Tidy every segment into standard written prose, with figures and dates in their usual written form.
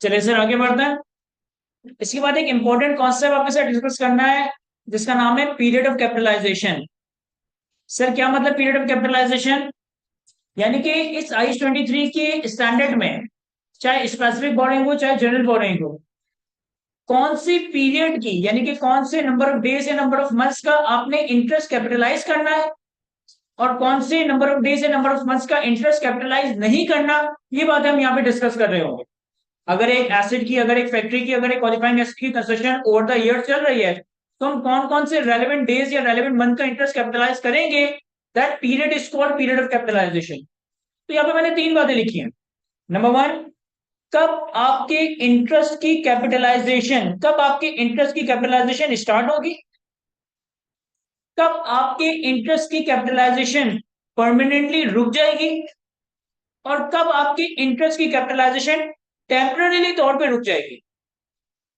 चलिए सर आगे बढ़ते हैं। इसके बाद एक इंपॉर्टेंट कॉन्सेप्ट आपके साथ डिस्कस करना है जिसका नाम है पीरियड ऑफ कैपिटलाइजेशन। सर क्या मतलब पीरियड ऑफ कैपिटलाइजेशन? यानी कि इस आई 23 के स्टैंडर्ड में चाहे स्पेसिफिक बोरिंग हो चाहे जनरल बोरिंग हो, कौन सी पीरियड की यानी कि कौन से नंबर ऑफ डेज या नंबर ऑफ मंथ्स का आपने इंटरेस्ट कैपिटलाइज करना है और कौन से नंबर ऑफ डेज या नंबर ऑफ मंथ्स का इंटरेस्ट कैपिटलाइज नहीं करना, ये बात हम यहाँ पे डिस्कस कर रहे होंगे। अगर एक एसिड की, अगर एक फैक्ट्री की, अगर एक क्वालिफाइंग एसिड की कंस्ट्रक्शन ओवर द ईयर चल रही है, तो हम कौन कौन से रेलेवेंट डेज या रेलेवेंट मंथ का इंटरेस्ट कैपिटलाइज करेंगे, that period is called period of capitalisation. तो यहाँ पे मैंने तीन बातें लिखी हैं। नंबर वन, कब आपके इंटरेस्ट की कैपिटलाइजेशन स्टार्ट होगी, कब आपके इंटरेस्ट की कैपिटलाइजेशन परमानेंटली रुक जाएगी, और कब आपकी इंटरेस्ट की कैपिटलाइजेशन टेम्पररीली तौर पे रुक जाएगी।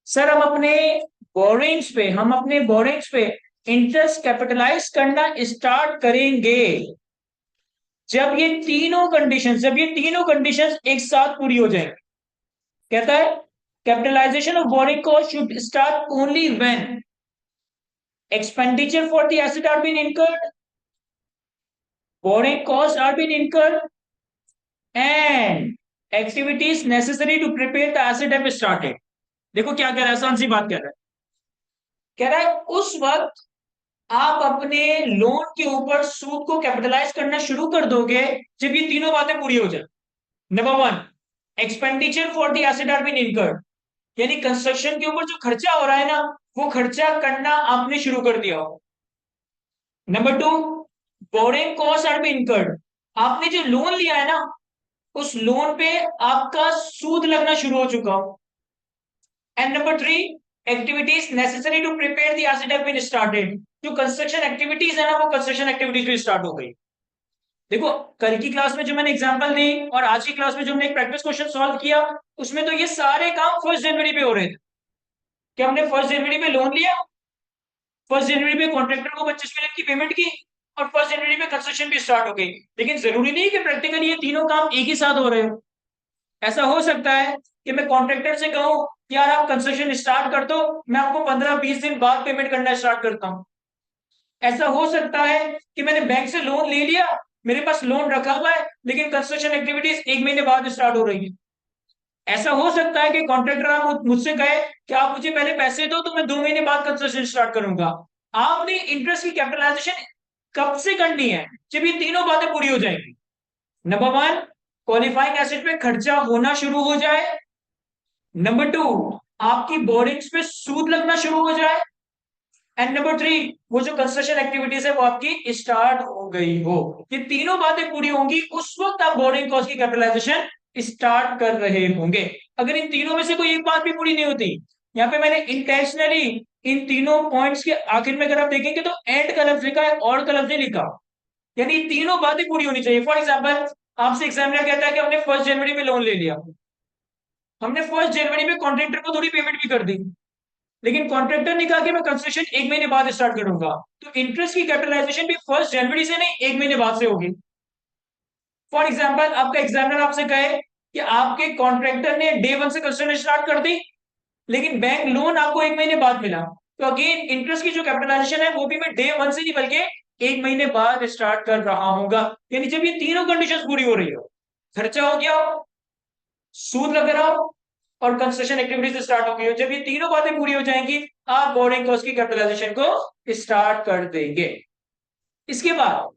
सर हम अपने बोरिंग्स पे इंटरेस्ट कैपिटलाइज करना स्टार्ट करेंगे जब ये तीनों कंडीशंस एक साथ पूरी हो जाएंगी। कहता है capitalisation of borrowing cost should start only when expenditure for the asset are being incurred, borrowing costs are being incurred, and activities necessary to prepare the asset have started। देखो क्या कह रहा है, आसान सी बात कह रहा है उस वक्त आप अपने लोन के ऊपर सूद को कैपिटलाइज करना शुरू कर दोगे जब ये तीनों बातें पूरी हो जाए। Number one, expenditure for the asset are been incurred, यानी कंस्ट्रक्शन के ऊपर जो खर्चा हो रहा है ना, वो खर्चा करना आपने शुरू कर दिया हो। Number two, borrowing cost are been incurred, आपने जो लोन लिया है ना, उस लोन पे आपका सूद लगना शुरू हो चुका हो। And number three, activities necessary to prepare the asset have been started, जो कंस्ट्रक्शन एक्टिविटीज है ना, वो कंस्ट्रक्शन एक्टिविटीज भी स्टार्ट हो गई। देखो, कल की क्लास में जो मैंने एग्जांपल दी और आज की क्लास में जो हमने एक प्रैक्टिस क्वेश्चन सॉल्व किया, उसमें तो ये सारे काम 1 जनवरी पे हो रहे थे कि हमने 1 जनवरी पे लोन लिया, 1 जनवरी पे कॉन्ट्रैक्टर को 25 मिलियन की पेमेंट की, और 1 जनवरी में कंस्ट्रक्शन भी स्टार्ट हो गई। लेकिन जरूरी नहीं कि प्रैक्टिकली ये तीनों काम एक ही साथ हो रहे हो। ऐसा हो सकता है कि मैं कॉन्ट्रैक्टर से कहूं यार आप कंस्ट्रक्शन स्टार्ट कर दो, मैं आपको 15-20 दिन बाद पेमेंट करना स्टार्ट करता हूं। ऐसा हो सकता है कि मैंने बैंक से लोन ले लिया, मेरे पास लोन रखा हुआ है, लेकिन कंस्ट्रक्शन एक्टिविटीज 1 महीने बाद स्टार्ट हो रही है। ऐसा हो सकता है कि कॉन्ट्रैक्टर आप मुझसे कहे कि आप मुझे पहले पैसे दो तो मैं 2 महीने बाद कंस्ट्रक्शन स्टार्ट करूंगा। आपने इंटरेस्ट की कैपिटलाइजेशन कब से करनी है, जब ये तीनों बातें पूरी हो जाएंगी। नंबर वन, क्वालिफाइंग एसेट पे खर्चा होना शुरू हो जाए। नंबर टू, आपकी बोरिंग्स पे सूद लगना शुरू हो जाए। एंड नंबर थ्री, वो जो कंस्ट्रक्शन एक्टिविटीज है वो आपकी स्टार्ट हो गई हो। ये तीनों बातें पूरी होंगी उस वक्त आप बोरिंग कॉस्ट की कैपिटलाइजेशन स्टार्ट कर रहे होंगे। अगर इन तीनों में से कोई एक बात भी पूरी नहीं होती, यहाँ पे मैंने इंटेंशनली इन तीनों पॉइंट्स के आखिर में अगर आप देखेंगे तो एंड का लफ्ज लिखा है और का लफ्ज नहीं लिखा, यानी तीनों बातें पूरी होनी चाहिए। फॉर एग्जाम्पल, आपसे एग्जामिनर कहता है कि हमने 1 जनवरी में लोन ले लिया, हमने 1 जनवरी में कॉन्ट्रैक्टर को थोड़ी पेमेंट भी कर दी, लेकिन कॉन्ट्रैक्टर ने कहा कि मैं कंस्ट्रक्शन 1 महीने बाद स्टार्ट करूंगा, तो इंटरेस्ट की कैपिटलाइजेशन भी 1 जनवरी से नहीं 1 महीने बाद से होगी। फॉर एग्जाम्पल, आपका एग्जामिनर आपसे कहे कि आपके कॉन्ट्रैक्टर ने डे वन से कंस्ट्रक्शन स्टार्ट कर दी, लेकिन बैंक लोन आपको 1 महीने बाद मिला, तो अगेन इंटरेस्ट की जो कैपिटलाइजेशन है वो भी मैं डे वन से नहीं बल्कि 1 महीने बाद स्टार्ट कर रहा हूंगा। यानी जब ये तीनों कंडीशन पूरी हो रही हो, खर्चा हो गया हो, सूद लग रहा हो, और कंस्ट्रक्शन एक्टिविटीज स्टार्ट हो गई हो, जब ये तीनों बातें पूरी हो जाएंगी आप बोरिंग कॉस्ट की कैपिटलाइजेशन को स्टार्ट कर देंगे। इसके बाद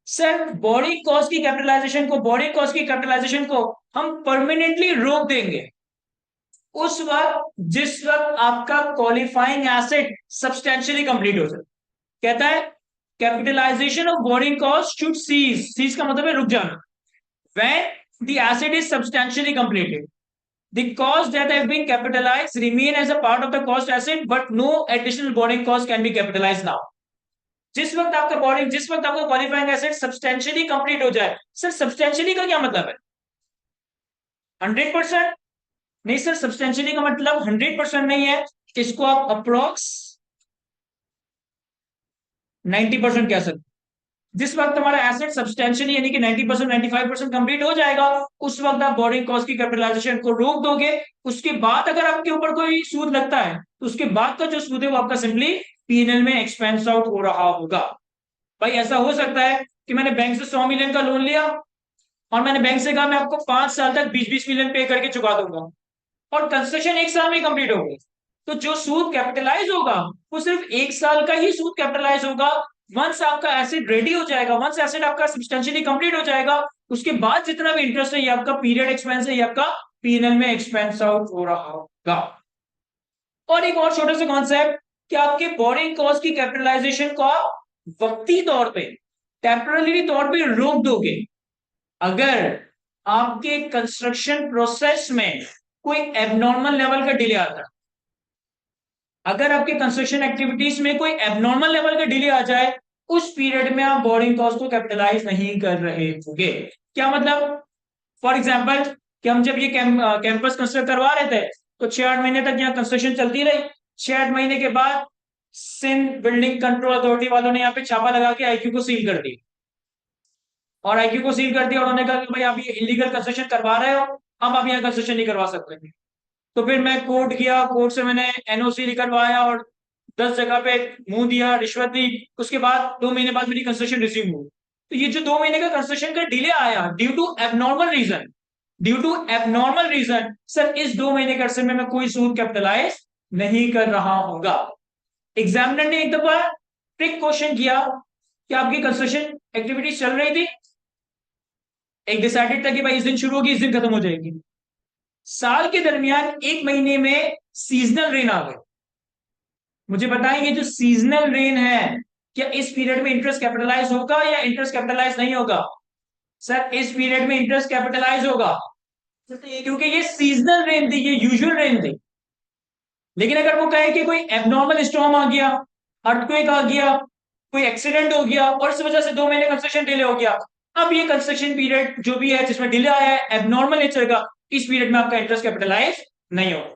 सर बोरिंग कॉस्ट की कैपिटलाइजेशन को हम परमानेंटली रोक देंगे उस वक्त जिस वक्त आपका क्वालिफाइंग एसेट सब्सटेंशियली कंप्लीट हो जाए। कहता है capitalisation of borrowing cost should cease का मतलब है रुक जाना, when the asset is substantially completed, the costs that have been capitalized remain as a part of the cost asset but no additional borrowing cost can be capitalized now। जिस वक्त आपका qualifying asset substantially complete हो जाए। Sir substantially का क्या मतलब है? 100%? नहीं सर, सब्सटेंशियली का मतलब 100% नहीं है, इसको आप अप्रोक्स 90% कह सकते। जिस वक्त हमारा एसेट सब्सटेंशियली यानी कि 90% 95% कंप्लीट हो जाएगा, उस वक्त आप बोरिंग कॉस्ट की कैपिटलाइजेशन को रोक दोगे। उसके बाद अगर आपके ऊपर कोई सूद लगता है तो उसके बाद का जो सूद है वो आपका सिंपली पीएनएल में एक्सपेंस आउट हो रहा होगा। भाई ऐसा हो सकता है कि मैंने बैंक से 100 मिलियन का लोन लिया और मैंने बैंक से कहा मैं आपको 5 साल तक 20-20 मिलियन पे करके चुका दूंगा, और कंस्ट्रक्शन 1 साल में कंप्लीट हो गई, तो जो सूद कैपिटलाइज होगा वो सिर्फ 1 साल का ही सूद कैपिटलाइज होगा। वंस आपका एसेट रेडी हो जाएगा, वंस एसेट आपका सब्सटेंशियली कंप्लीट हो जाएगा, उसके बाद जितना भी इंटरेस्ट है ये आपका पीरियड एक्सपेंस है, ये आपका पीएनएल में एक्सपेंस आउट हो रहा होगा। और एक और छोटा सा कॉन्सेप्ट कि आपके बोरिंग कॉस्ट की कैपिटलाइजेशन का वक्ती तौर पे, टेम्पररी तौर पे रोक दोगे अगर आपके कंस्ट्रक्शन प्रोसेस में कोई एबनॉर्मल लेवल का डिले आता है। अगर आपके कंस्ट्रक्शन एक्टिविटीज में कोई एबनॉर्मल लेवल का डिले आ जाए, उस पीरियड में आप बोरिंग कॉस्ट को कैपिटलाइज नहीं कर रहे होंगे। क्या मतलब? फॉर एग्जाम्पल कि हम जब ये कैंपस कंस्ट्रक्ट करवा रहे थे तो 6-8 महीने तक यहाँ कंस्ट्रक्शन चलती रही। 6-8 महीने के बाद सिंध बिल्डिंग कंट्रोल अथॉरिटी वालों ने यहाँ पे छापा लगा के आईक्यू को सील कर दी, और आईक्यू को सील कर दिया और उन्होंने कहा कि भाई आप ये इलीगल कंस्ट्रक्शन करवा रहे हो, अब आप यहाँ कंस्ट्रक्शन नहीं करवा सकते। तो फिर मैं कोर्ट गया, कोर्ट से मैंने एनओसी निकलवाया और 10 जगह पे मुंह दिया, रिश्वत दी। उसके बाद 2 महीने बाद मेरी कंस्ट्रक्शन रिसीव हुई। तो ये जो 2 महीने का कंस्ट्रक्शन का डिले आया due to abnormal reason, due to abnormal reason, sir इस 2 महीने के अरसे में मैं कोई सूद कैपिटलाइज नहीं कर रहा होगा। एग्जामिनर ने एक दफा ट्रिक क्वेश्चन किया कि आपकी कंस्ट्रक्शन एक्टिविटी चल रही थी, एक डिसाइडेड था कि भाई इस दिन शुरू होगी इस दिन खत्म हो जाएगी। साल के दरमियान 1 महीने में सीजनल रेन आ गई। मुझे बताएं ये जो सीजनल रेन है, क्या इस पीरियड में इंटरेस्ट कैपिटलाइज होगा या इंटरेस्ट कैपिटलाइज नहीं होगा? सर इस पीरियड में इंटरेस्ट कैपिटलाइज होगा, क्योंकि ये सीजनल रेन थी, ये यूजुअल रेन थी। लेकिन अगर वो कहे कि कोई एबनॉर्मल स्टॉर्म आ गया, अर्थक्वेक आ गया, कोई एक्सीडेंट हो गया और इस वजह से 2 महीने कंस्ट्रक्शन डिले हो गया, अब ये कंस्ट्रक्शन पीरियड जो भी है जिसमें डिले आया है एबनॉर्मल नेचर का, इस पीरियड में आपका इंटरेस्ट कैपिटलाइज नहीं होगा।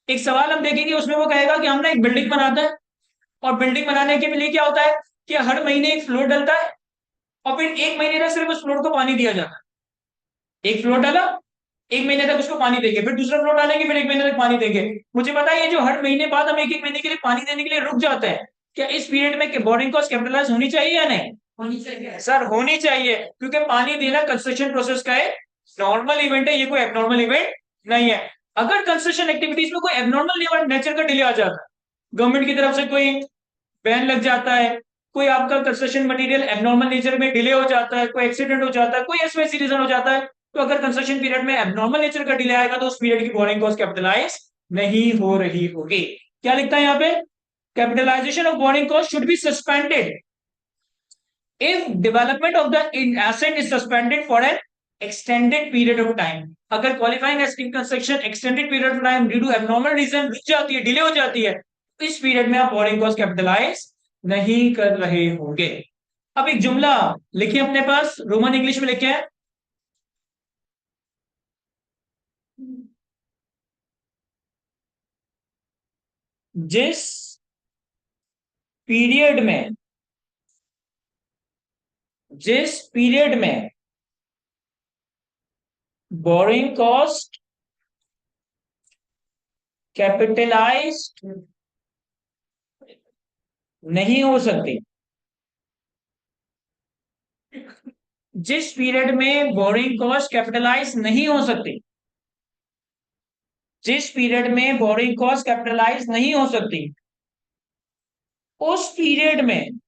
एक सवाल हम देखेंगे उसमें वो कहेगा कि हम ना एक बिल्डिंग बनाते हैं और बिल्डिंग बनाने के लिए क्या होता है कि हर महीने एक फ्लोर डलता है और फिर 1 महीने तक सिर्फ उस फ्लोर को पानी दिया जाता है। एक फ्लोर डाला, 1 महीने तक उसको पानी देंगे, फिर दूसरा फ्लोर डालेंगे, फिर 1 महीने तक पानी देंगे। मुझे पता है ये जो हर महीने बाद हम 1-1 महीने के लिए पानी देने के लिए रुक जाते हैं, क्या इस पीरियड में बोरिंग कॉस्ट कैपिटलाइज होनी चाहिए या नहीं? होनी चाहिए सर, होनी चाहिए, क्योंकि पानी देना कंस्ट्रक्शन प्रोसेस का एक नॉर्मल इवेंट है, ये कोई एबनॉर्मल इवेंट नहीं है। अगर कंस्ट्रक्शन एक्टिविटीज में कोई एबनॉर्मल नेचर का डिले आ जाता है, गवर्नमेंट की तरफ से कोई बैन लग जाता है, कोई आपका कंस्ट्रक्शन मटेरियल एबनॉर्मल नेचर में डिले हो जाता है, कोई एक्सीडेंट हो जाता है, कोई ऐसा वैसी रीजन हो जाता है, तो अगर कंस्ट्रक्शन पीरियड में एबनॉर्मल नेचर का डिले आएगा तो उस पीरियड की बोरिंग कॉस्ट कैपिटलाइज नहीं हो रही होगी। क्या लिखता है यहाँ पे? Capitalisation of borrowing cost should be suspended if development of the asset is suspended for an extended period of time। अगर qualifying as in construction extended period of time due to abnormal reason रुक जाती है, delay हो जाती है, तो इस period में आप बोरिंग कॉस्ट कैपिटलाइज नहीं कर रहे होंगे। अब एक जुमला लिखिए अपने पास, रोमन इंग्लिश में लिखे हैं। जिस पीरियड में, जिस पीरियड में बोरिंग कॉस्ट कैपिटलाइज्ड नहीं हो सकती, जिस पीरियड में बोरिंग कॉस्ट कैपिटलाइज नहीं हो सकती, जिस पीरियड में बोरिंग कॉस्ट कैपिटलाइज नहीं हो सकती, उस पीरियड में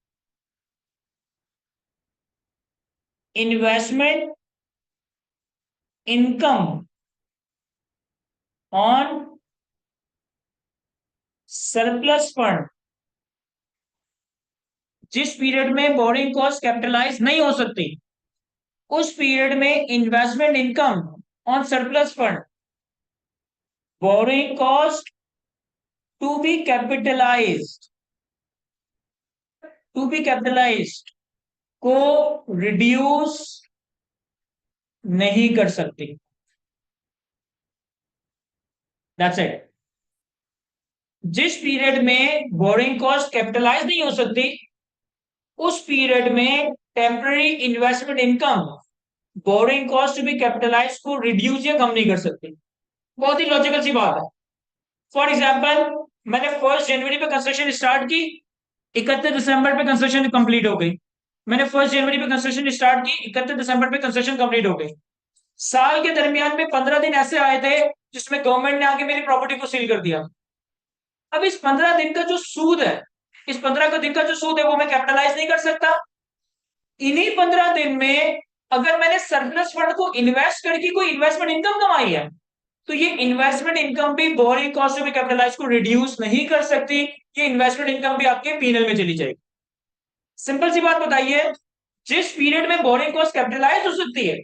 investment income on surplus fund, जिस पीरियड में बोरिंग कॉस्ट कैपिटलाइज नहीं हो सकती, उस पीरियड में investment income on surplus fund, borrowing cost to be capitalised, to be capitalised को रिड्यूस नहीं कर सकती। That's it. जिस पीरियड में बोरिंग कॉस्ट कैपिटलाइज नहीं हो सकती, उस पीरियड में temporary investment income borrowing cost to be capitalise को रिड्यूस या कम नहीं कर सकती। बहुत ही लॉजिकल सी बात है। फॉर एग्जाम्पल, मैंने 1 जनवरी पे कंस्ट्रक्शन स्टार्ट की, 31 दिसंबर पे कंस्ट्रक्शन कंप्लीट हो गई। मैंने 1 जनवरी पे कंस्ट्रक्शन स्टार्ट की, 31 दिसंबर पे कंस्ट्रक्शन कंप्लीट हो गई। साल के दरमियान में 15 दिन ऐसे आए थे जिसमें गवर्नमेंट ने आके मेरी प्रॉपर्टी को सील कर दिया। अब इस 15 दिन का जो सूद है, इस 15 दिन का जो सूद है वो मैं कैपिटलाइज नहीं कर सकता। इन्हीं 15 दिन में अगर मैंने सरप्लस फंड को इन्वेस्ट करके कोई इन्वेस्टमेंट इनकम कमाई है, तो ये इन्वेस्टमेंट इनकम भी बोरिंग कॉस्ट ऑफ कैपिटलाइज को रिड्यूस नहीं कर सकती। ये इन्वेस्टमेंट इनकम भी आपके पीएनएल में चली जाएगी। सिंपल सी बात बताइए, जिस पीरियड में बोरिंग कॉस्ट कैपिटलाइज हो सकती है,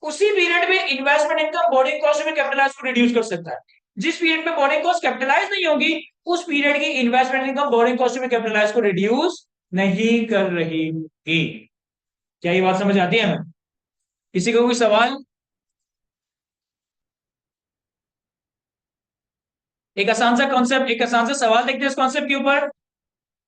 उसी पीरियड में इन्वेस्टमेंट इनकम बोरिंग कॉस्ट में कैपिटलाइज को रिड्यूस कर सकता है। जिस पीरियड में बोरिंग कॉस्ट कैपिटलाइज नहीं होगी, उस पीरियड की इन्वेस्टमेंट इनकम बोरिंग कॉस्ट में कैपिटलाइज को रिड्यूस नहीं कर रही होगी। क्या ये बात समझ आती है हमें? किसी को कोई सवाल? एक आसान सा कॉन्सेप्ट, एक आसान सा सवाल देखते हैं इस कॉन्सेप्ट के ऊपर।